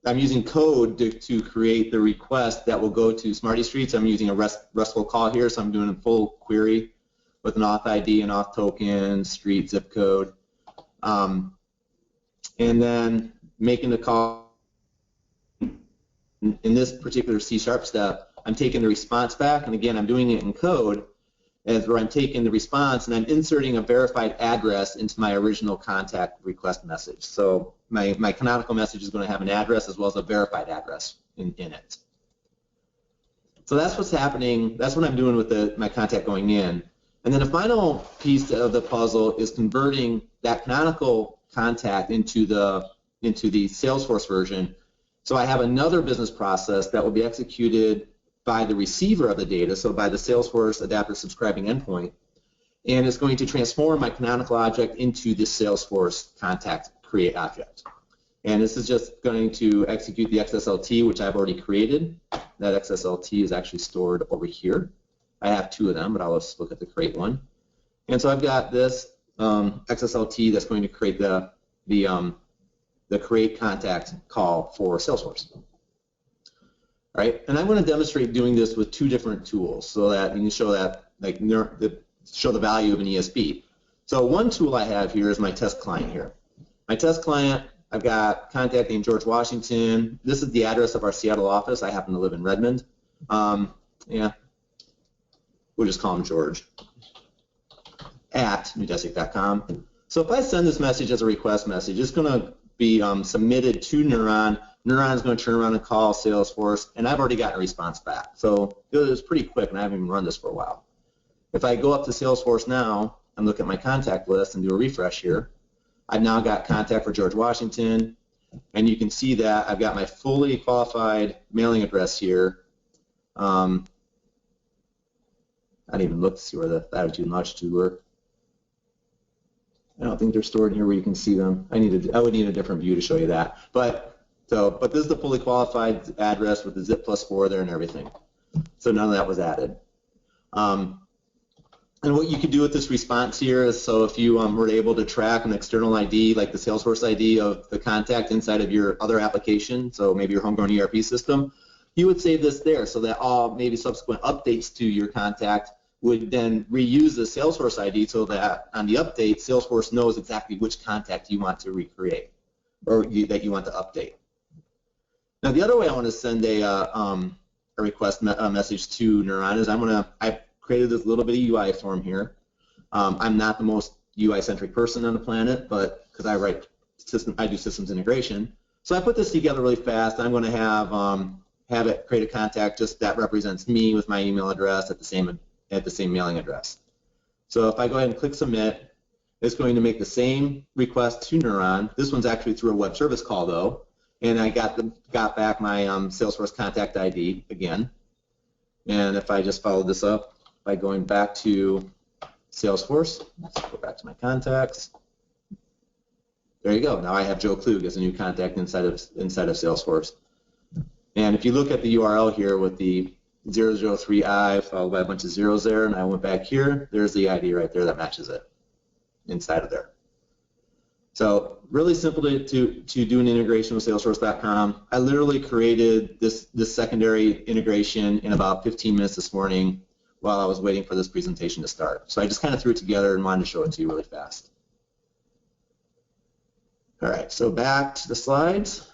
I'm using code to create the request that will go to Smarty Streets. I'm using a RESTful call here, so I'm doing a full query with an auth ID, an auth token, street, zip code, and then making the call. In this particular C# step, I'm taking the response back, and again, I'm doing it in code, where I'm taking the response and I'm inserting a verified address into my original contact request message. So my canonical message is going to have an address as well as a verified address in it. So that's what's happening. That's what I'm doing with my contact going in. And then the final piece of the puzzle is converting that canonical contact into the Salesforce version. So I have another business process that will be executed by the receiver of the data, so by the Salesforce adapter subscribing endpoint, and it's going to transform my canonical object into the Salesforce contact create object. And this is just going to execute the XSLT, which I've already created. That XSLT is actually stored over here. I have two of them, but I'll just look at the create one. And so I've got this XSLT that's going to create the create contact call for Salesforce. All right, and I'm going to demonstrate doing this with two different tools so that you can show that, show the value of an ESB. So one tool I have here is my test client here. My test client, I've got contact named George Washington. This is the address of our Seattle office. I happen to live in Redmond. Yeah, we'll just call him George at newdesic.com. So if I send this message as a request message, it's going to be submitted to Neuron. Neuron is going to turn around and call Salesforce, and I've already gotten a response back. So it was pretty quick, and I haven't even run this for a while. If I go up to Salesforce now and look at my contact list and do a refresh here, I've now got contact for George Washington, and you can see that I've got my fully qualified mailing address here. I didn't even look to see where the latitude and longitude were. I don't think they're stored here where you can see them. I would need a different view to show you that. But this is the fully qualified address with the zip +4 there and everything. So none of that was added. And what you could do with this response here is, so if you were able to track an external ID, like the Salesforce ID of the contact inside of your other application, so maybe your homegrown ERP system, you would save this there so that all maybe subsequent updates to your contact would then reuse the Salesforce ID so that on the update, Salesforce knows exactly which contact you want to recreate or that you want to update. Now, the other way I want to send a request message to Neuron is I've created this little bit of UI form here. I'm not the most UI-centric person on the planet, but because I do systems integration, so I put this together really fast. I'm going to have it create a contact just that represents me with my email address at the same mailing address. So if I go ahead and click submit, it's going to make the same request to Neuron. This one's actually through a web service call though, and I got back my Salesforce contact ID again. And if I just follow this up by going back to Salesforce, let's go back to my contacts. There you go. Now I have Joe Klug as a new contact inside of Salesforce. And if you look at the URL here with the 003i followed by a bunch of zeros there, and I went back here, there's the ID right there that matches it inside of there. So really simple to do an integration with Salesforce.com. I literally created this secondary integration in about 15 minutes this morning while I was waiting for this presentation to start. So I just kind of threw it together and wanted to show it to you really fast. All right, so back to the slides.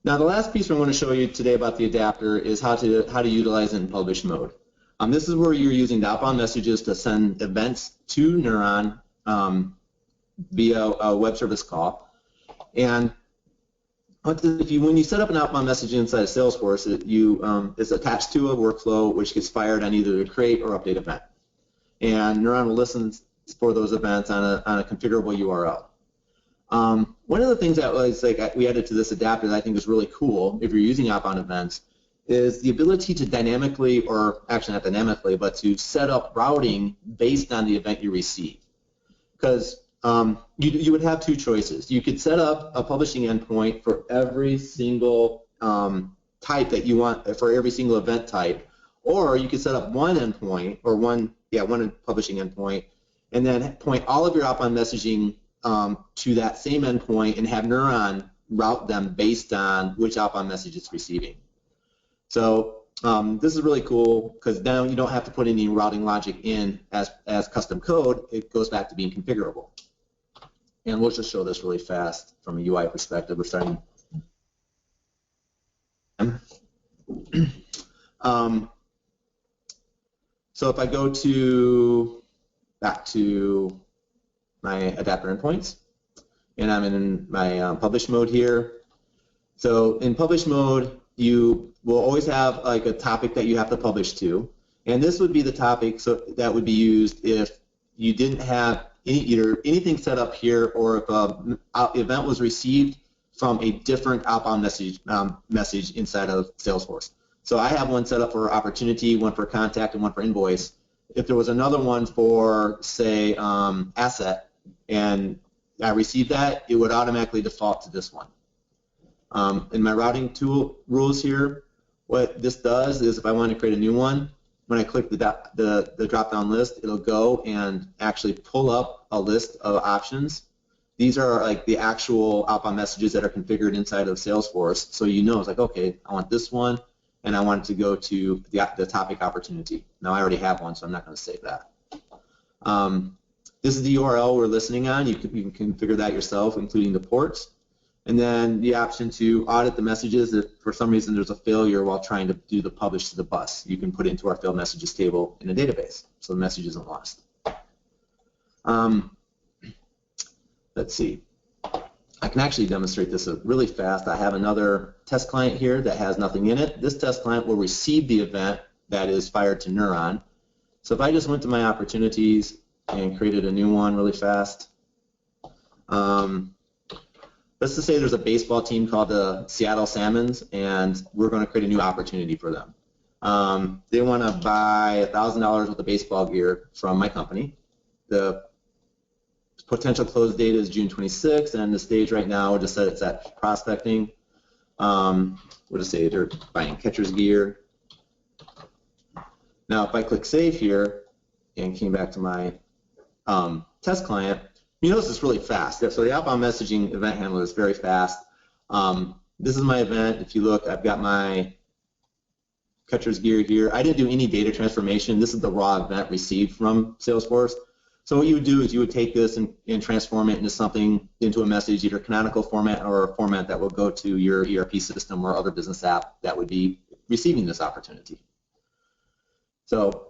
Now the last piece I want to show you today about the adapter is how to utilize it in publish mode. This is where you're using the outbound messages to send events to Neuron via a web service call. And when you set up an outbound message inside of Salesforce, it's attached to a workflow which gets fired on either the create or update event. And Neuron will listen for those events on a configurable URL. One of the things that was we added to this adapter that I think is really cool if you're using outbound events is the ability to dynamically, or actually not dynamically, but to set up routing based on the event you receive. Because you would have two choices. You could set up a publishing endpoint for every single type that you want, for every single event type, or you could set up one endpoint, or one publishing endpoint, and then point all of your outbound messaging to that same endpoint and have Neuron route them based on which outbound message it's receiving. So this is really cool because now you don't have to put any routing logic in as custom code. It goes back to being configurable. And we'll just show this really fast from a UI perspective. We're starting. So if I go back to my adapter endpoints, and I'm in my publish mode here. So in publish mode, you will always have like a topic that you have to publish to, and this would be the topic that would be used if you didn't have either anything set up here, or if an event was received from a different outbound message inside of Salesforce. So I have one set up for opportunity, one for contact, and one for invoice. If there was another one for, say, asset, and I received that, it would automatically default to this one. In my routing tool rules here, what this does is if I want to create a new one, when I click the drop-down list, it'll go and actually pull up a list of options. These are like the actual outbound messages that are configured inside of Salesforce. So you know, it's like, okay, I want this one, and I want it to go to the topic opportunity. Now I already have one, so I'm not going to save that. This is the URL we're listening on. You can configure that yourself, including the ports. And then the option to audit the messages if for some reason there's a failure while trying to do the publish to the bus. You can put it into our failed messages table in a database, so the message isn't lost. Let's see. I can actually demonstrate this really fast. I have another test client here that has nothing in it. This test client will receive the event that is fired to Neuron. So if I just went to my opportunities and created a new one really fast, let's just say there's a baseball team called the Seattle Salmons, and we're going to create a new opportunity for them. They want to buy $1,000 worth of baseball gear from my company. The potential close date is June 26th, and the stage right now, we'll just set it's at prospecting. We'll just say they're buying catcher's gear. Now, if I click Save here and came back to my test client, you notice it's really fast. So the outbound messaging event handler is very fast. This is my event. If you look, I've got my catcher's gear here. I didn't do any data transformation. This is the raw event received from Salesforce. So what you would do is you would take this and transform it into a message, either canonical format or a format that will go to your ERP system or other business app that would be receiving this opportunity. So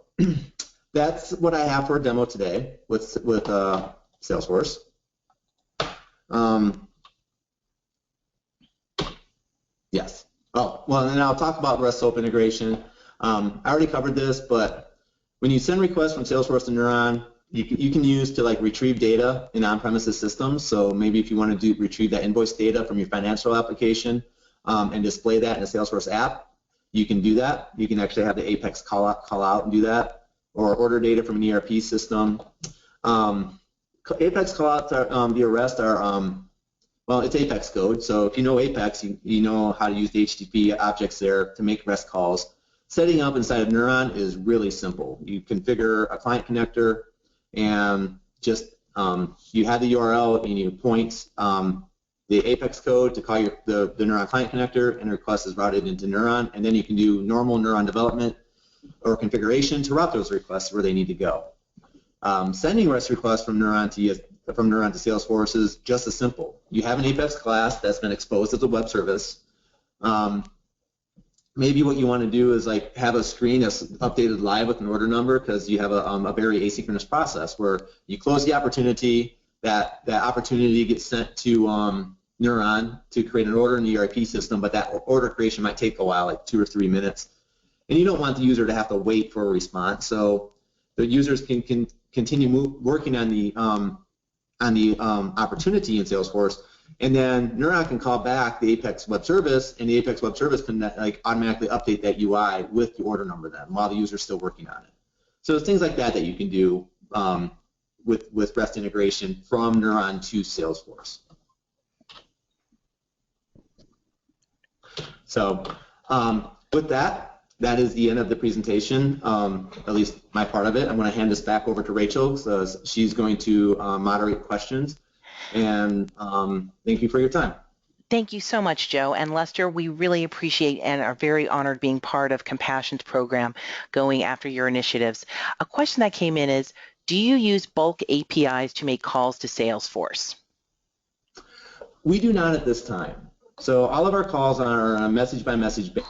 that's what I have for a demo today with Salesforce. Yes. Oh, well, and then I'll talk about REST SOAP integration. I already covered this, but when you send requests from Salesforce to Neuron, you can use to like retrieve data in on-premises systems. So maybe if you want to retrieve that invoice data from your financial application and display that in a Salesforce app, you can do that. You can actually have the Apex call out and do that, or order data from an ERP system. Apex callouts are via REST are well, it's Apex code. So if you know Apex, you know how to use the HTTP objects there to make REST calls. Setting up inside of Neuron is really simple. You configure a client connector, and just you have the URL and you point the Apex code to call the Neuron client connector, and the request is routed into Neuron, and then you can do normal Neuron development or configuration to route those requests where they need to go. Sending REST requests from Neuron to Salesforce is just as simple. You have an Apex class that's been exposed as a web service. Maybe what you want to do is like have a screen that's updated live with an order number because you have a very asynchronous process where you close the opportunity, that opportunity gets sent to Neuron to create an order in the ERP system, but that order creation might take a while, like 2 or 3 minutes. And you don't want the user to have to wait for a response. So the users can continue working on the opportunity in Salesforce, and then Neuron can call back the Apex Web Service, and the Apex Web Service can automatically update that UI with the order number then while the user's still working on it. So it's things like that that you can do with REST integration from Neuron to Salesforce. So with that is the end of the presentation, at least my part of it. I'm going to hand this back over to Rachel. So she's going to moderate questions. And thank you for your time. Thank you so much, Joe. And Lester, we really appreciate and are very honored being part of Compassion's program going after your initiatives. A question that came in is, do you use bulk APIs to make calls to Salesforce? We do not at this time. So all of our calls are on a message-by-message basis.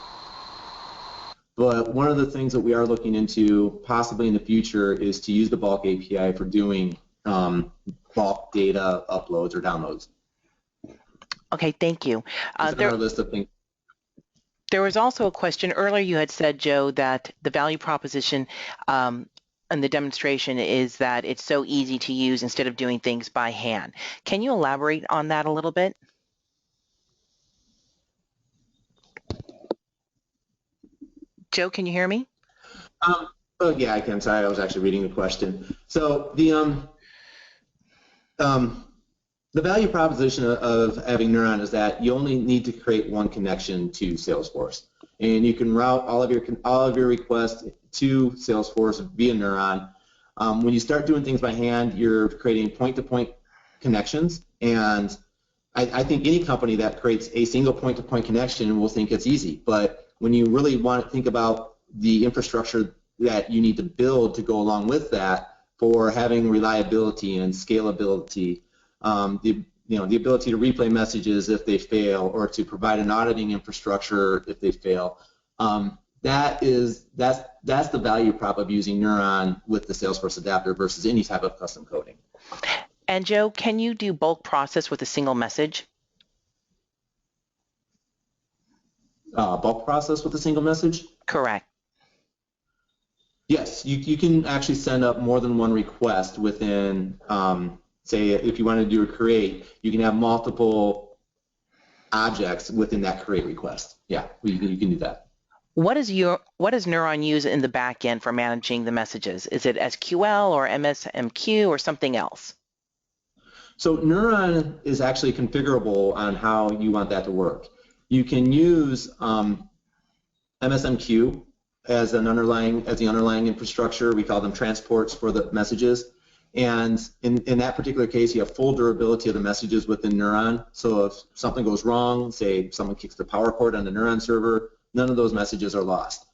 But one of the things that we are looking into possibly in the future is to use the bulk API for doing bulk data uploads or downloads. Okay, thank you. It's on our list of things. There was also a question earlier. You had said, Joe, that the value proposition and the demonstration is that it's so easy to use instead of doing things by hand. Can you elaborate on that a little bit? Joe, can you hear me? Oh, yeah, I can. Sorry, I was actually reading the question. So the value proposition of having Neuron is that you only need to create one connection to Salesforce, and you can route all of your requests to Salesforce via Neuron. When you start doing things by hand, you're creating point-to-point connections, and I think any company that creates a single point-to-point connection will think it's easy. But when you really want to think about the infrastructure that you need to build to go along with that for having reliability and scalability, the ability to replay messages if they fail, or to provide an auditing infrastructure if they fail, that's the value prop of using Neuron with the Salesforce adapter versus any type of custom coding. And Joe, can you do bulk process with a single message? Bulk process with a single message? Correct. Yes, you can actually send up more than one request within, say, if you want to do a create, you can have multiple objects within that create request. Yeah, you can do that. What does Neuron use in the back end for managing the messages? Is it SQL or MSMQ or something else? So Neuron is actually configurable on how you want that to work. You can use MSMQ as the underlying infrastructure. We call them transports for the messages. And in that particular case, you have full durability of the messages within Neuron. So if something goes wrong, say someone kicks the power cord on the Neuron server, none of those messages are lost.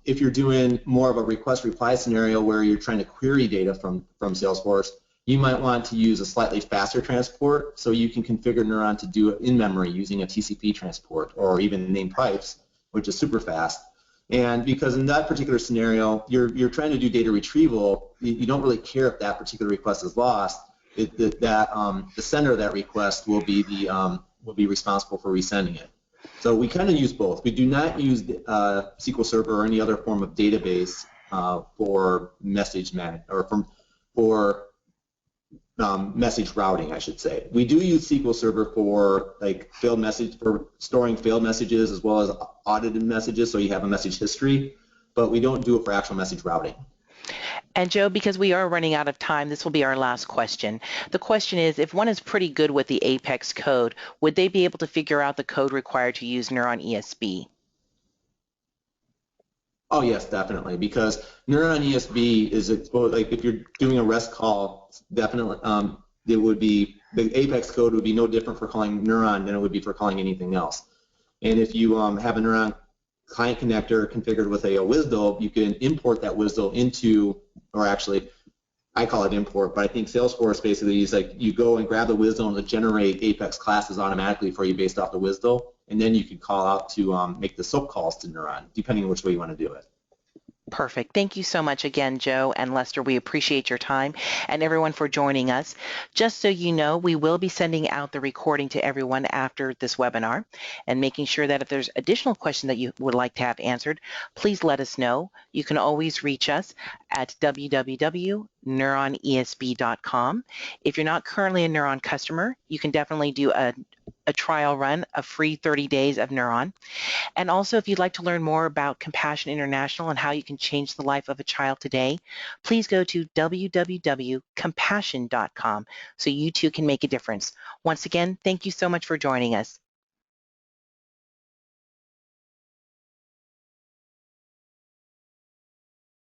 If you're doing more of a request-reply scenario where you're trying to query data from Salesforce, you might want to use a slightly faster transport, so you can configure Neuron to do it in memory using a TCP transport or even named pipes, which is super fast. And because in that particular scenario, you're trying to do data retrieval, you don't really care if that particular request is lost. The sender of that request will be responsible for resending it. So we kind of use both. We do not use SQL Server or any other form of database for message message routing, I should say. We do use SQL Server for storing failed messages as well as audited messages, so you have a message history, but we don't do it for actual message routing. And Joe, because we are running out of time, this will be our last question. The question is, if one is pretty good with the Apex code, would they be able to figure out the code required to use Neuron ESB? Oh yes, definitely, because Neuron ESB is like if you're doing a REST call, definitely it would be the Apex code would be no different for calling Neuron than it would be for calling anything else. And if you have a Neuron client connector configured with a WSDL, you can import that WSDL into, or actually, I call it import, but I think Salesforce basically is like you go and grab the WSDL and it'll generate Apex classes automatically for you based off the WSDL, and then you can call out to make the SOAP calls to Neuron, depending on which way you want to do it. Perfect. Thank you so much again, Joe and Lester. We appreciate your time and everyone for joining us. Just so you know, we will be sending out the recording to everyone after this webinar and making sure that if there's additional questions that you would like to have answered, please let us know. You can always reach us at www.neuronesb.com. If you're not currently a Neuron customer, you can definitely do a trial run, a free 30 days of Neuron. And also, if you'd like to learn more about Compassion International and how you can change the life of a child today, please go to www.compassion.com so you too can make a difference. Once again, thank you so much for joining us.